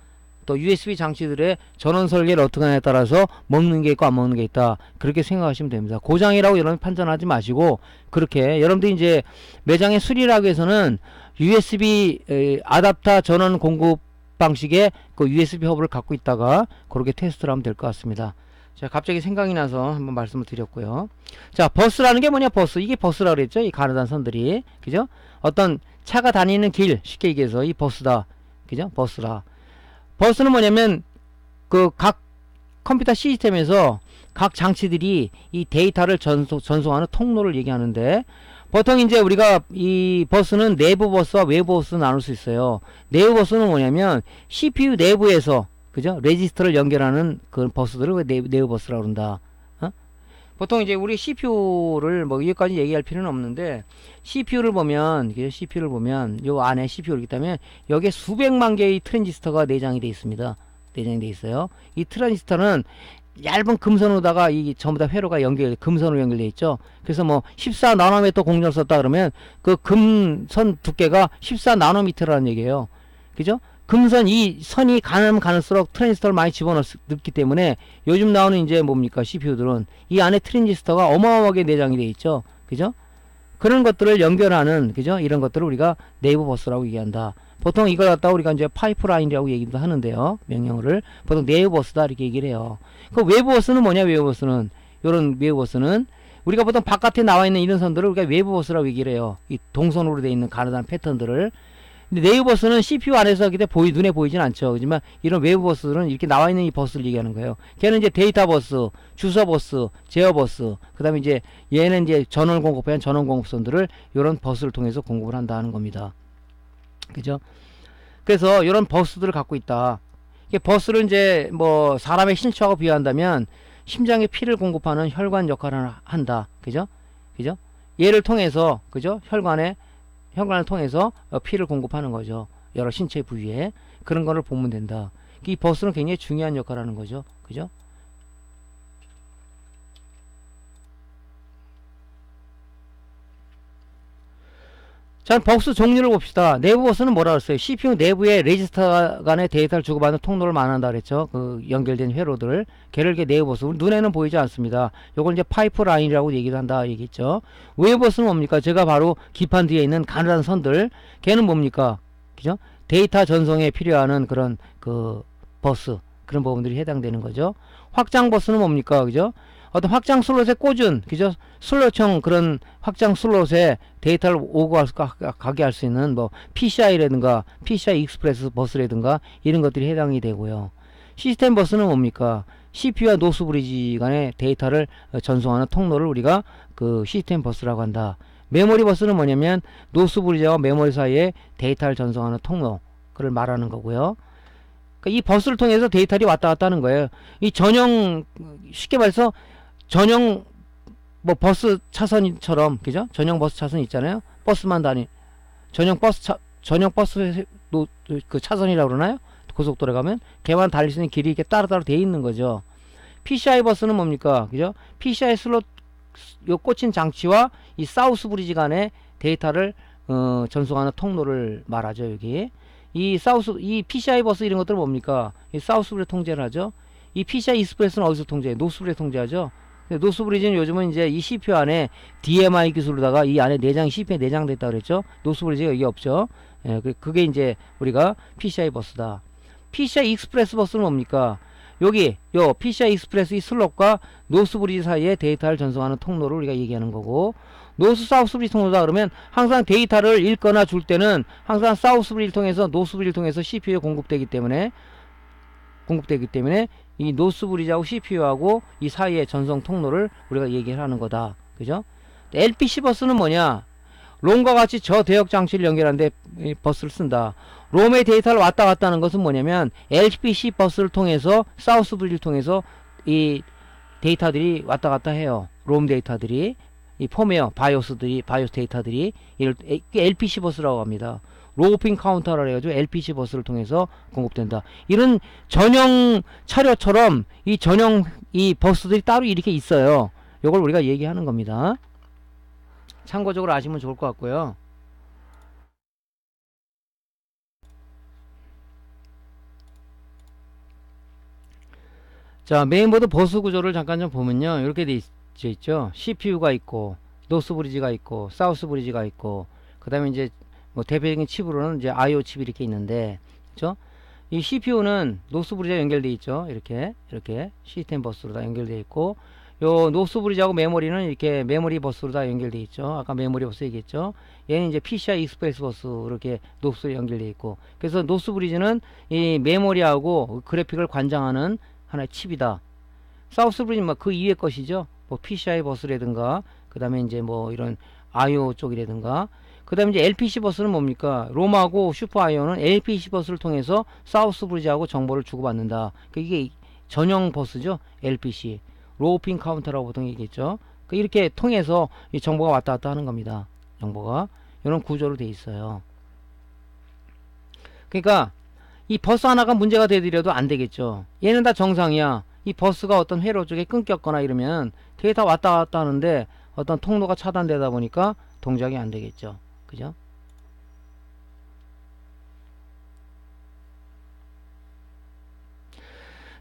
또 USB 장치들의 전원 설계를 어떻게 하냐에 따라서 먹는 게 있고 안 먹는 게 있다. 그렇게 생각하시면 됩니다. 고장이라고 여러분 판단하지 마시고 그렇게 여러분들이 이제 매장에 수리라고 해서는 USB 아답터 전원 공급 방식의 그 USB 허브를 갖고 있다가 그렇게 테스트를 하면 될 것 같습니다. 자, 갑자기 생각이 나서 한번 말씀을 드렸고요. 자, 버스라는 게 뭐냐? 버스. 이게 버스라고 그랬죠? 이 가느다란 선들이. 그죠? 어떤 차가 다니는 길, 쉽게 얘기해서 이 버스다. 그죠? 버스라. 버스는 뭐냐면 각 컴퓨터 시스템에서 각 장치들이 이 데이터를 전송하는 통로를 얘기하는데 보통 이제 우리가 이 버스는 내부 버스와 외부 버스 나눌 수 있어요. 내부 버스는 뭐냐면 CPU 내부에서 그죠? 레지스터를 연결하는 그 버스들을 내부 버스라고 그런다. 보통 이제 우리 CPU를 뭐 여기까지 얘기할 필요는 없는데 CPU를 보면 요 안에 CPU를 있기 때문에 여기에 수백만 개의 트랜지스터가 내장이 되어 있습니다. 내장이 되어 있어요. 이 트랜지스터는 얇은 금선으로다가 이 전부 다 회로가 금선으로 연결되어 있죠. 그래서 뭐 14나노미터 공정을 썼다 그러면 그 금선 두께가 14나노미터라는 얘기예요. 그죠? 금선 이 선이 가면 가는수록 트랜지스터를 많이 집어넣기 때문에 요즘 나오는 이제 뭡니까 CPU들은 이 안에 트랜지스터가 어마어마하게 내장이 되어 있죠. 그죠? 그런 것들을 연결하는 그죠? 이런 것들을 우리가 네이버 버스라고 얘기한다. 보통 이걸 갖다가 우리가 이제 파이프라인이라고 얘기도 하는데요. 명령어를 보통 네이버 버스다 이렇게 얘기를 해요. 그 외부 버스는 뭐냐? 외부 버스는 요런 외부 버스는 우리가 보통 바깥에 나와 있는 이런 선들을 우리가 외부 버스라고 얘기를 해요. 이 동선으로 되어 있는 가느다란 패턴들을. 근데 네이버 버스는 CPU 안에서 하기 때문에 눈에 보이진 않죠. 하지만 이런 외부 버스들은 이렇게 나와 있는 이 버스를 얘기하는 거예요. 걔는 이제 데이터 버스, 주소 버스, 제어 버스, 그 다음에 이제 얘는 이제 전원 공급한 전원 공급선들을 이런 버스를 통해서 공급을 한다 하는 겁니다. 그죠? 그래서 이런 버스들을 갖고 있다. 이게 버스를 이제 뭐 사람의 신체하고 비교한다면 심장에 피를 공급하는 혈관 역할을 한다. 그죠? 그죠? 얘를 통해서, 그죠? 혈관을 통해서 피를 공급하는 거죠. 여러 신체 부위에. 그런 거를 보면 된다. 이 버스는 굉장히 중요한 역할을 하는 거죠. 그죠? 자, 버스 종류를 봅시다. 내부 버스는 뭐라 그랬어요? CPU 내부에 레지스터 간의 데이터를 주고받는 통로를 말한다 그랬죠. 그 연결된 회로들. 걔를 내부 버스. 우리 눈에는 보이지 않습니다. 요걸 이제 파이프라인이라고 얘기를 한다 얘기했죠. 외부 버스는 뭡니까? 제가 바로 기판 뒤에 있는 가느다란 선들. 걔는 뭡니까? 그죠? 데이터 전송에 필요한 그런 그 버스. 그런 부분들이 해당되는 거죠. 확장 버스는 뭡니까? 그죠? 어떤 확장 슬롯에 꽂은, 그죠? 슬롯형 그런 확장 슬롯에 데이터를 오고 가게 할 수 있는 뭐 PCI라든가 PCI 익스프레스 버스라든가 이런 것들이 해당이 되고요. 시스템 버스는 뭡니까? CPU와 노스 브리지 간의 데이터를 전송하는 통로를 우리가 그 시스템 버스라고 한다. 메모리 버스는 뭐냐면 노스 브리지와 메모리 사이에 데이터를 전송하는 통로, 그걸 말하는 거고요. 그러니까 이 버스를 통해서 데이터들이 왔다 갔다 하는 거예요. 이 전용, 쉽게 말해서 전용 뭐 버스 차선처럼, 그죠? 전용 버스 차선 있잖아요. 버스만 전용 버스 그 차선이라고 그러나요? 고속도로에 가면 걔만 달릴 수 있는 길이 이렇게 따로따로 돼 있는 거죠. PCI 버스는 뭡니까? 그죠? PCI 슬롯 요 꽂힌 장치와 이 사우스 브리지 간의 데이터를 전송하는 통로를 말하죠. 여기 이 PCI 버스 이런 것들은 뭡니까? 이 사우스 브리지 통제를 하죠. 이 PCI 익스프레스는 어디서 통제해? 노스 브리지 통제하죠. 노스 브리지는 요즘은 이제 이 CPU 안에 DMI 기술로다가 이 안에 내장 CPU에 내장됐다 그랬죠. 노스 브리지가 여기 없죠. 예, 그게 이제 우리가 PCI 버스다. PCI 익스프레스 버스는 뭡니까? 여기 요 PCI 익스프레스 이 슬롯과 노스 브리지 사이에 데이터를 전송하는 통로를 우리가 얘기하는 거고, 노스 사우스 브리지 통로다 그러면 항상 데이터를 읽거나 줄 때는 항상 사우스 브리지를 통해서 노스 브리지를 통해서 CPU에 공급되기 때문에 이 노스 브리지하고 CPU하고 이 사이의 전송 통로를 우리가 얘기를 하는 거다. 그죠? LPC 버스는 뭐냐? 롬과 같이 저대역 장치를 연결하는데 버스를 쓴다. 롬의 데이터를 왔다 갔다 하는 것은 뭐냐면 LPC 버스를 통해서 사우스 브리지를 통해서 이 데이터들이 왔다 갔다 해요. 롬 데이터들이 이 펌웨어 바이오스 데이터들이 LPC 버스라고 합니다. 로우핀 카운터라 해가지고 LPC 버스를 통해서 공급된다. 이런 전용 차량처럼 이 전용 이 버스들이 따로 이렇게 있어요. 이걸 우리가 얘기하는 겁니다. 참고적으로 아시면 좋을 것 같고요. 자, 메인보드 버스 구조를 잠깐 좀 보면요. 이렇게 돼 있죠. CPU가 있고, 노스 브리지가 있고, 사우스 브리지가 있고, 그 다음에 이제 뭐 대표적인 칩으로는 이제 IO 칩이 이렇게 있는데, 그죠? 이 CPU는 노스 브리지가 연결돼 있죠. 이렇게 시스템 버스로 다 연결돼 있고, 요 노스 브리지하고 메모리는 이렇게 메모리 버스로 다 연결돼 있죠. 아까 메모리 버스 얘기했죠. 얘는 이제 PCI 익스프레스 버스 이렇게 노스로 연결돼 있고, 그래서 노스 브리지는 이 메모리하고 그래픽을 관장하는 하나의 칩이다. 사우스 브리지는 뭐 그 이외의 것이죠. 뭐 PCI 버스라든가, 그 다음에 이제 뭐 이런 IO 쪽이라든가, 그 다음에 이제 LPC 버스는 뭡니까? 롬하고 슈퍼 IO는 LPC 버스를 통해서 사우스 브리지하고 정보를 주고받는다. 이게 전용 버스죠. LPC. 로우핀 카운터라고 보통 얘기했죠. 이렇게 통해서 이 정보가 왔다 갔다 하는 겁니다. 정보가. 이런 구조로 돼 있어요. 그러니까 이 버스 하나가 문제가 되더라도 안 되겠죠. 얘는 다 정상이야. 이 버스가 어떤 회로 쪽에 끊겼거나 이러면 데이터 왔다 갔다 하는데 어떤 통로가 차단되다 보니까 동작이 안 되겠죠. 그죠?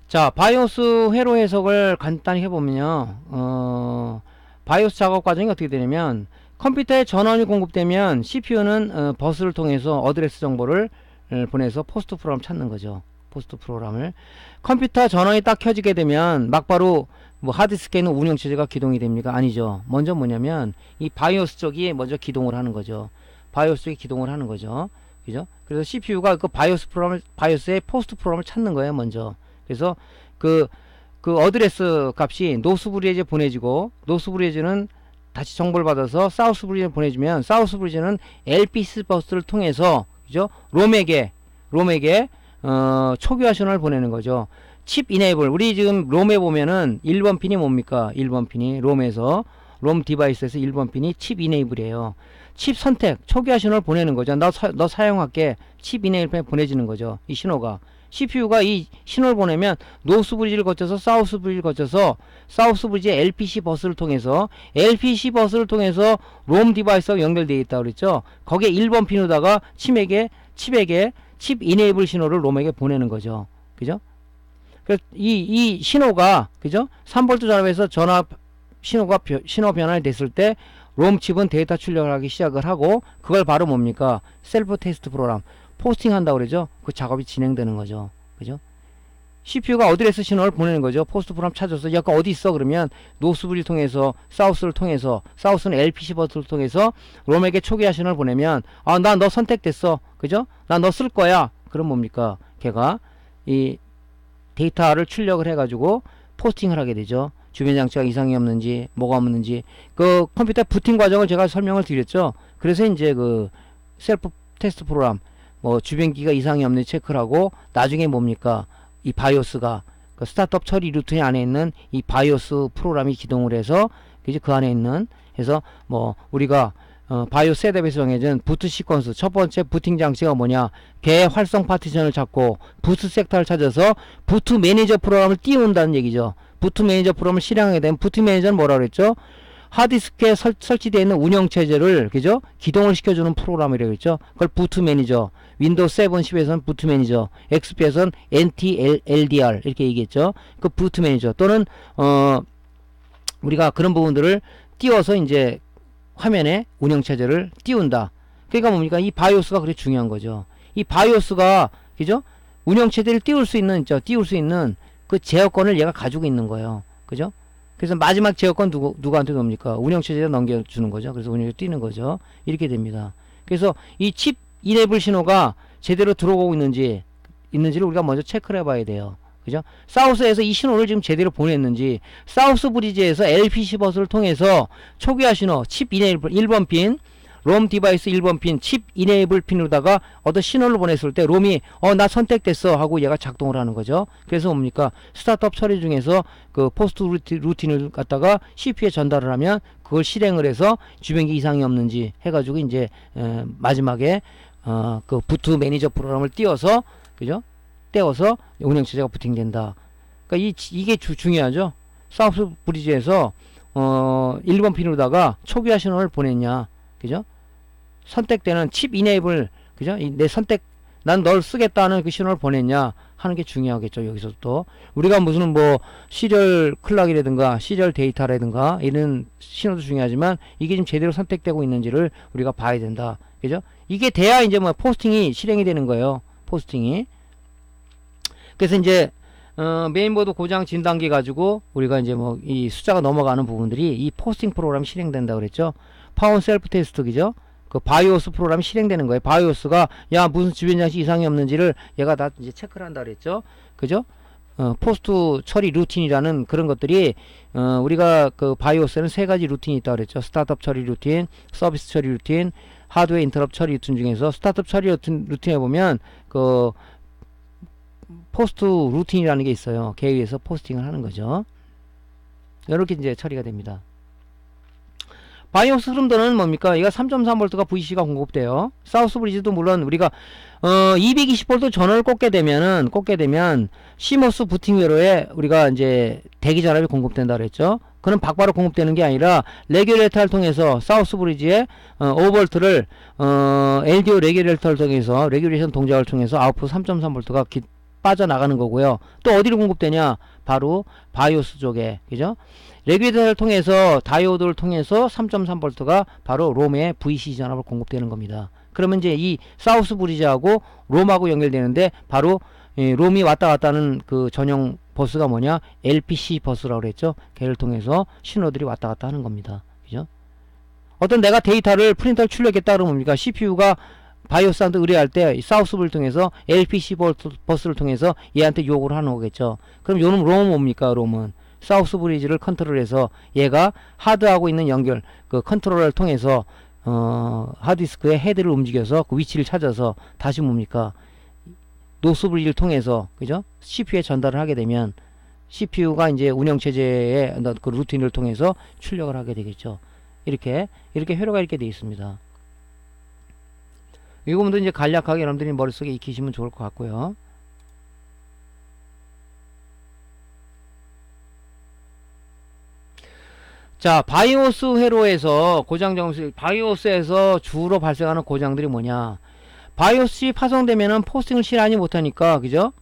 자, 바이오스 회로 해석을 간단히 해보면요. 바이오스 작업 과정이 어떻게 되냐면, 컴퓨터에 전원이 공급되면 CPU는 버스를 통해서 어드레스 정보를 보내서 포스트 프로그램 찾는 거죠. 포스트 프로그램을. 컴퓨터 전원이 딱 켜지게 되면 막바로 뭐 하드디스크에는 운영체제가 기동이 됩니까? 아니죠. 먼저 뭐냐면 이 바이오스 쪽이 먼저 기동을 하는 거죠. 바이오스 쪽이 기동을 하는 거죠. 그죠? 그래서 CPU가 그 바이오스의 포스트 프로그램을 찾는 거예요. 먼저. 그래서 그 어드레스 값이 노스 브리지에 보내지고, 노스 브리지는 다시 정보를 받아서 사우스 브리지에 보내주면, 사우스 브리지는 LPC 버스를 통해서, 그죠? 롬에게 초기화 신호를 보내는 거죠. 칩 이네이블. 우리 지금 롬에 보면은 1번 핀이 뭡니까? 1번 핀이 롬에서, 롬 디바이스에서 1번 핀이 칩 이네이블이에요. 칩 선택, 초기화 신호를 보내는 거죠. 너 사용할게. 칩 이네이블에 보내지는 거죠. 이 신호가. CPU가 이 신호를 보내면 노스 브리지를 거쳐서 사우스 브리지를 거쳐서 사우스 브리지의 LPC 버스를 통해서 롬 디바이스와 연결되어 있다고 그랬죠. 거기에 1번 핀으로다가 칩에게 칩 이네이블 신호를 롬에게 보내는 거죠. 그죠? 그래서 이 신호가, 그죠? 3V 전압에서 신호 변환이 됐을 때 롬 칩은 데이터 출력을 하기 시작을 하고, 그걸 바로 뭡니까? 셀프 테스트 프로그램 포스팅 한다고 그러죠. 그 작업이 진행되는 거죠. 그죠? CPU가 어드레스 신호를 보내는 거죠. 포스트 프로그램 찾아서 약간 어디 있어 그러면 노스브리를 통해서 사우스를 통해서, 사우스는 LPC 버튼을 통해서 롬에게 초기화 신호를 보내면 나 너 선택됐어, 그죠? 나 너 쓸 거야. 그럼 뭡니까? 걔가 이 데이터를 출력을 해가지고 포스팅을 하게 되죠. 주변 장치가 이상이 없는지 뭐가 없는지 그 컴퓨터 부팅 과정을 제가 설명을 드렸죠. 그래서 이제 그 셀프 테스트 프로그램 뭐 주변기가 이상이 없는지 체크를 하고 나중에 뭡니까? 이 바이오스가 그 스타트업 처리 루틴 안에 있는 이 바이오스 프로그램이 기동을 해서 그지 그 안에 있는 해서 뭐 우리가 바이오스 셋업에서 정해진 부트 시퀀스 첫 번째 부팅 장치가 뭐냐 개 활성 파티션을 찾고 부트 섹터를 찾아서 부트 매니저 프로그램을 띄운다는 얘기죠. 부트 매니저 프로그램을 실행하게 되면 부트 매니저는 뭐라 그랬죠? 하드디스크에 설치되어 있는 운영체제를 그죠? 기동을 시켜주는 프로그램이라고 했죠. 그걸 부트 매니저 윈도우 7, 10에서는 부트 매니저 XP에서는 NTLDR 이렇게 얘기했죠. 그 부트 매니저 또는 우리가 그런 부분들을 띄워서 이제 화면에 운영체제를 띄운다. 그러니까 뭡니까? 이 바이오스가 그렇게 중요한 거죠. 이 바이오스가 그죠? 운영체제를 띄울 수 있는 그 제어권을 얘가 가지고 있는 거예요. 그죠? 그래서 마지막 제어권 누구한테 놉니까? 운영체제에 넘겨주는 거죠. 그래서 운영체제 띄는 거죠. 이렇게 됩니다. 그래서 이 칩 이네이블 신호가 제대로 들어오고 있는지를 우리가 먼저 체크를 해봐야 돼요. 그죠? 사우스에서 이 신호를 지금 제대로 보냈는지, 사우스 브리지에서 LPC 버스를 통해서 초기화 신호, 칩 이네이블 1번 핀, 롬 디바이스 1번 핀, 칩 이네이블 핀으로다가 어떤 신호를 보냈을 때 롬이 나 선택됐어 하고 얘가 작동을 하는 거죠. 그래서 뭡니까? 스타트업 처리 중에서 그 포스트 루틴을 갖다가 CPU에 전달을 하면 그걸 실행을 해서 주변기 이상이 없는지 해가지고 이제 마지막에 그 부트 매니저 프로그램을 띄워서 그죠? 떼어서 운영체제가 부팅된다. 그러니까 이게 중요하죠. 사우스 브리지에서 1번 핀으로다가 초기화 신호를 보냈냐, 그죠? 선택되는 칩 이네이블, 그죠? 내 선택, 난 널 쓰겠다는 그 신호를 보냈냐 하는 게 중요하겠죠. 여기서 또 우리가 무슨 뭐 시리얼 클락이라든가 시리얼 데이터라든가 이런 신호도 중요하지만 이게 지금 제대로 선택되고 있는지를 우리가 봐야 된다, 그죠? 이게 돼야 이제 뭐 포스팅이 실행이 되는 거예요. 포스팅이. 그래서 이제 메인보드 고장 진단기 가지고 우리가 이제 뭐 이 숫자가 넘어가는 부분들이 이 포스팅 프로그램이 실행된다 그랬죠. 파운 셀프 테스트기죠. 그 바이오스 프로그램이 실행되는 거예요. 바이오스가 야 무슨 주변 장치 이상이 없는지를 얘가 다 이제 체크를 한다 그랬죠. 그죠? 포스트 처리 루틴이라는 그런 것들이 우리가 그 바이오스에는 세 가지 루틴이 있다 그랬죠. 스타트업 처리 루틴, 서비스 처리 루틴, 하드웨어 인터럽트 처리 루틴 중에서 스타트업 처리 루틴에 보면 그 포스트 루틴이라는 게 있어요. 걔에 의해서 포스팅을 하는 거죠. 이렇게 이제 처리가 됩니다. 바이오스 흐름도는 뭡니까? 이가 3.3V가 VCC가 공급돼요. 사우스 브리지도 물론 우리가 220V 전원을 꽂게 되면 시모스 부팅 회로에 우리가 이제 대기 전압이 공급된다 그랬죠. 그는 바로 공급되는 게 아니라 레귤레이터를 통해서 사우스 브리지에 5V를 LDO 레귤레이터를 통해서 레귤레이션 동작을 통해서 아웃풋 3.3V가 빠져나가는 거고요. 또 어디로 공급되냐? 바로 바이오스 쪽에, 그죠? 레귤레이터를 통해서 다이오드를 통해서 3.3V가 바로 롬의 VCC 전압을 공급되는 겁니다. 그러면 이제 이 사우스 브리지하고 롬하고 연결되는데 바로 롬이 왔다 갔다 하는 그 전용 버스가 뭐냐? LPC 버스라고 그랬죠. 걔를 통해서 신호들이 왔다 갔다 하는 겁니다. 그죠? 어떤 내가 데이터를 프린터를 출력했다 그러면 뭡니까? CPU가 바이오스한테 의뢰할 때 사우스 브리를 통해서 LPC 버스를 통해서 얘한테 요구를 하는 거겠죠. 그럼 요놈 롬은 뭡니까? 롬은 사우스 브리지를 컨트롤해서 얘가 하드하고 있는 연결 그 컨트롤러를 통해서 하드디스크의 헤드를 움직여서 그 위치를 찾아서 다시 뭡니까? 노스 브리지를 통해서 그죠? CPU에 전달을 하게 되면 CPU가 이제 운영체제의 그 루틴을 통해서 출력을 하게 되겠죠. 이렇게 회로가 이렇게 되어 있습니다. 이 부분도 이제 간략하게 여러분들이 머릿속에 익히시면 좋을 것 같고요. 자, 바이오스 회로에서 고장 정수, 바이오스에서 주로 발생하는 고장들이 뭐냐? 바이오스 칩이 파손되면은 포스팅을 실행하지 못하니까, 그죠?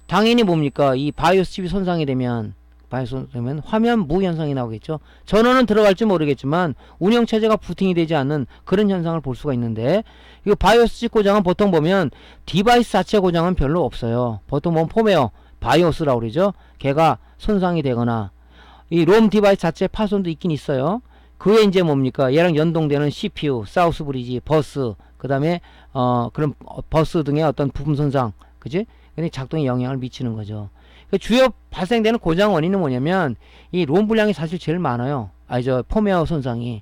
당연히 뭡니까? 이 바이오스 칩이 손상이 되면 화면 무 현상이 나오겠죠. 전원은 들어갈지 모르겠지만 운영체제가 부팅이 되지 않는 그런 현상을 볼 수가 있는데, 이거 바이오스 칩 고장은 보통 보면 디바이스 자체 고장은 별로 없어요. 보통 보면 펌웨어 바이오스라고 그러죠. 걔가 손상이 되거나 이 롬 디바이스 자체 파손도 있긴 있어요. 그게 이제 뭡니까? 얘랑 연동되는 CPU, 사우스 브리지, 버스, 그 다음에 그런 버스 등의 어떤 부품 손상, 그지? 근데 작동에 영향을 미치는 거죠. 그 주요 발생되는 고장 원인은 뭐냐면 이 롬 분량이 사실 제일 많아요. 펌웨어 손상이.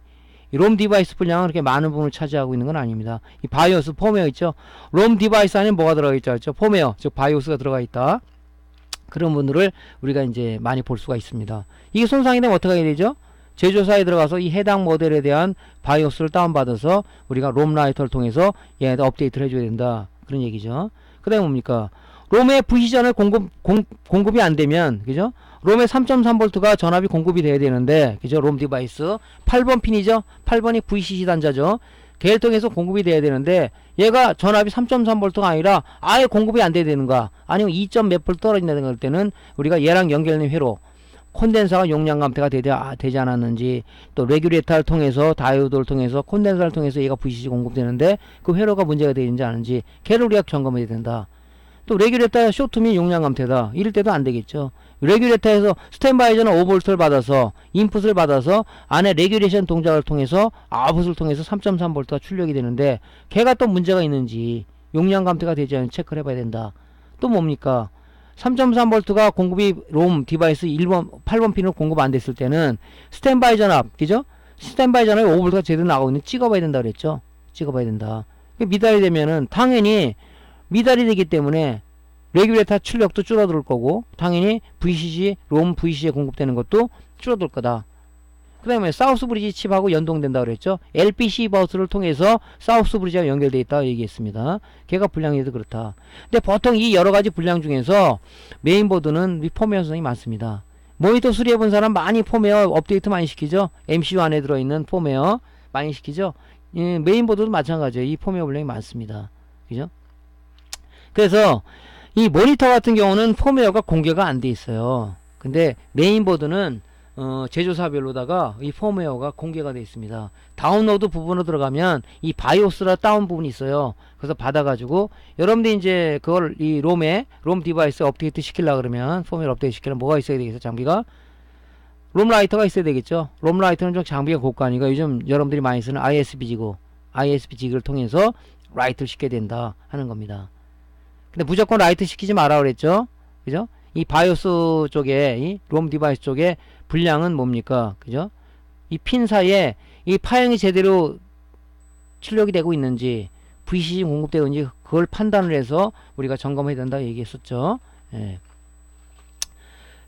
이 롬 디바이스 분량은 그렇게 많은 부분을 차지하고 있는 건 아닙니다. 이 바이오스 펌웨어 있죠. 롬 디바이스 안에 뭐가 들어가 있죠? 펌웨어, 즉 바이오스가 들어가 있다. 그런 분들을 우리가 이제 많이 볼 수가 있습니다. 이게 손상이 되면 어떻게 해야 되죠? 제조사에 들어가서 이 해당 모델에 대한 바이오스를 다운받아서 우리가 롬 라이터를 통해서 얘네들 업데이트를 해줘야 된다. 그런 얘기죠. 그 다음에 뭡니까? 롬의 VC전을 공급이 안 되면, 그죠? 롬의 3.3V가 전압이 공급이 돼야 되는데, 그죠? 롬 디바이스. 8번 핀이죠? 8번이 VCC 단자죠? 걔를 통해서 공급이 돼야 되는데, 얘가 전압이 3.3V가 아니라 아예 공급이 안 돼야 되는가? 아니면 2점 몇 V 떨어진다는 걸 때는 우리가 얘랑 연결된 회로, 콘덴서가 용량 감퇴가 되지 않았는지, 또 레귤레이터를 통해서 다이오드를 통해서 콘덴서를 통해서 얘가 VCC 공급되는데 그 회로가 문제가 되는지 아닌지 걔를 우리가 점검해야 된다. 또 레귤레이터 쇼트 및 용량 감퇴다. 이럴 때도 안 되겠죠. 레귤레이터에서 스탠바이저는 5V를 받아서 인풋을 받아서 안에 레귤레이션 동작을 통해서 아웃풋을 통해서 3.3V가 출력이 되는데 걔가 또 문제가 있는지 용량 감퇴가 되지 않은지 체크를 해봐야 된다. 또 뭡니까? 3.3V가 공급이 롬 디바이스 8번 핀으로 공급 안 됐을 때는 스탠바이 전압, 그죠? 스탠바이 전압이 5V가 제대로 나가고 있는지 찍어봐야 된다 그랬죠? 찍어봐야 된다. 미달이 되면은 당연히 미달이 되기 때문에 레귤레이터 출력도 줄어들 거고 당연히 VCC, 롬 VCC에 공급되는 것도 줄어들 거다. 그 다음에 사우스 브리지 칩하고 연동된다 그랬죠. LPC 버스를 통해서 사우스 브리지가 연결되어 있다고 얘기했습니다. 걔가 불량이도 그렇다. 근데 보통 이 여러가지 불량 중에서 메인보드는 펌웨어 손상이 많습니다. 모니터 수리해본 사람 많이 펌웨어 업데이트 많이 시키죠. MCU 안에 들어있는 펌웨어 많이 시키죠. 예, 메인보드도 마찬가지예요. 이 펌웨어 불량이 많습니다. 그죠? 그래서 이 모니터 같은 경우는 펌웨어가 공개가 안 돼 있어요. 근데 메인보드는 제조사별로다가 이 펌웨어가 공개가 되어 있습니다. 다운로드 부분으로 들어가면 이 바이오스라 다운 부분이 있어요. 그래서 받아가지고 여러분들이 이제 그걸 이 롬 디바이스 업데이트 시키려 그러면 펌웨어 업데이트 시키려면 뭐가 있어야 되겠어? 장비가 롬 라이터가 있어야 되겠죠. 롬 라이터는 좀 장비가 고가니까 요즘 여러분들이 많이 쓰는 ISP 지그를 통해서 라이트를 시켜야 된다 하는 겁니다. 근데 무조건 라이트 시키지 마라 그랬죠. 그죠? 이 바이오스 쪽에 이 롬 디바이스 쪽에 불량은 뭡니까? 그죠? 이 핀 사이에 이 파형이 제대로 출력이 되고 있는지 VCC 공급되고 있는지 그걸 판단을 해서 우리가 점검해야 된다 얘기했었죠. 예.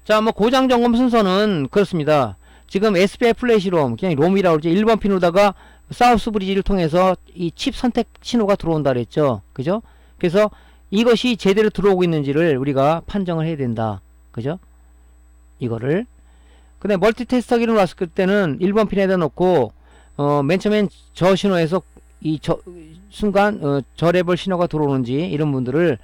자, 뭐 고장 점검 순서는 그렇습니다. 지금 SPI 플래시 롬, 그냥 롬이라고 그러죠. 1번 핀으로다가 사우스 브리지를 통해서 이 칩 선택 신호가 들어온다 그랬죠. 그죠? 그래서 이것이 제대로 들어오고 있는지를 우리가 판정을 해야 된다. 그죠? 이거를. 그 다음에 멀티 테스터기를 놨을 때는 1번 핀에다 놓고, 맨 처음엔 저 신호에서 순간, 저 레벨 신호가 들어오는지 이런 분들을,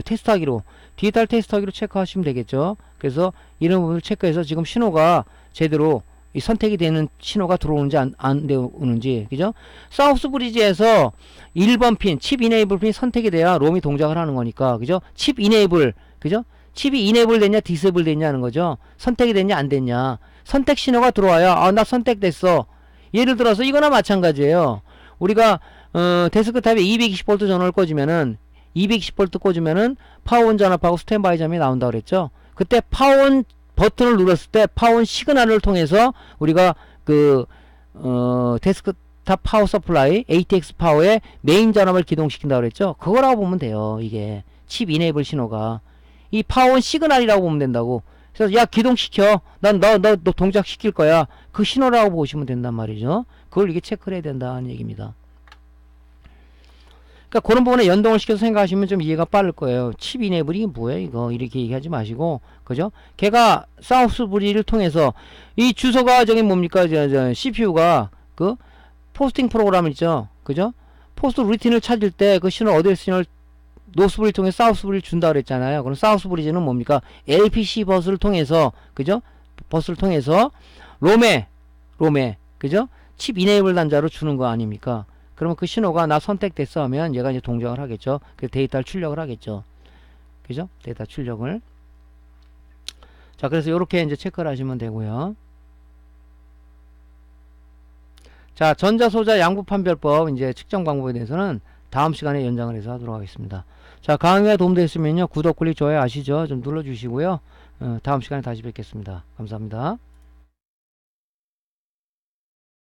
테스트하기로, 디지털 테스트하기로 체크하시면 되겠죠. 그래서 이런 부분을 체크해서 지금 신호가 제대로 이 선택이 되는 신호가 들어오는지 안 들어오는지, 그죠? 사우스 브리지에서 1번 핀, 칩 이네이블 핀이 선택이 돼야 롬이 동작을 하는 거니까, 그죠? 칩 이네이블, 그죠? 칩이 이네이블 됐냐, 디세이블 됐냐는 거죠. 선택이 됐냐, 안 됐냐. 선택 신호가 들어와야, 나 선택됐어. 예를 들어서 이거나 마찬가지예요. 우리가, 데스크탑에 220V 전원을 꽂으면은, 220V 꽂으면은 파워온 전압하고 스탠바이 전압이 나온다 그랬죠? 그때 파워온 버튼을 눌렀을 때 파워온 시그널을 통해서 우리가 데스크탑 파워 서플라이 ATX 파워의 메인 전압을 기동시킨다 그랬죠. 그거라고 보면 돼요. 이게 칩 이네이블 신호가 이 파워온 시그널이라고 보면 된다고. 그래서 야 기동시켜, 난 너 동작 시킬 거야, 그 신호라고 보시면 된단 말이죠. 그걸 이게 체크를 해야 된다는 얘기입니다. 그러니까 그런 부분에 연동을 시켜서 생각하시면 좀 이해가 빠를 거예요. 칩 이네이블이 뭐예요 이거, 이렇게 얘기하지 마시고, 그죠? 걔가 사우스 브리를 통해서 이 주소가 저기 뭡니까, CPU가 그 포스팅 프로그램 있죠, 그죠? 포스트 루틴을 찾을 때 그 신호 어디에 신호를 노스 브리를 통해 사우스 브리를 준다 그랬잖아요. 그럼 사우스 브리지는 뭡니까? LPC 버스를 통해서, 그죠? 버스를 통해서 롬에 그죠? 칩 이네이블 단자로 주는 거 아닙니까? 그러면 그 신호가 나 선택됐어 하면 얘가 이제 동작을 하겠죠. 그 데이터를 출력을 하겠죠. 그죠? 데이터 출력을. 자, 그래서 이렇게 이제 체크를 하시면 되고요. 자, 전자소자 양부판별법 이제 측정 방법에 대해서는 다음 시간에 연장을 해서 하도록 하겠습니다. 자, 강의가 도움되셨으면요, 구독, 클릭, 좋아요 아시죠? 좀 눌러주시고요. 다음 시간에 다시 뵙겠습니다. 감사합니다.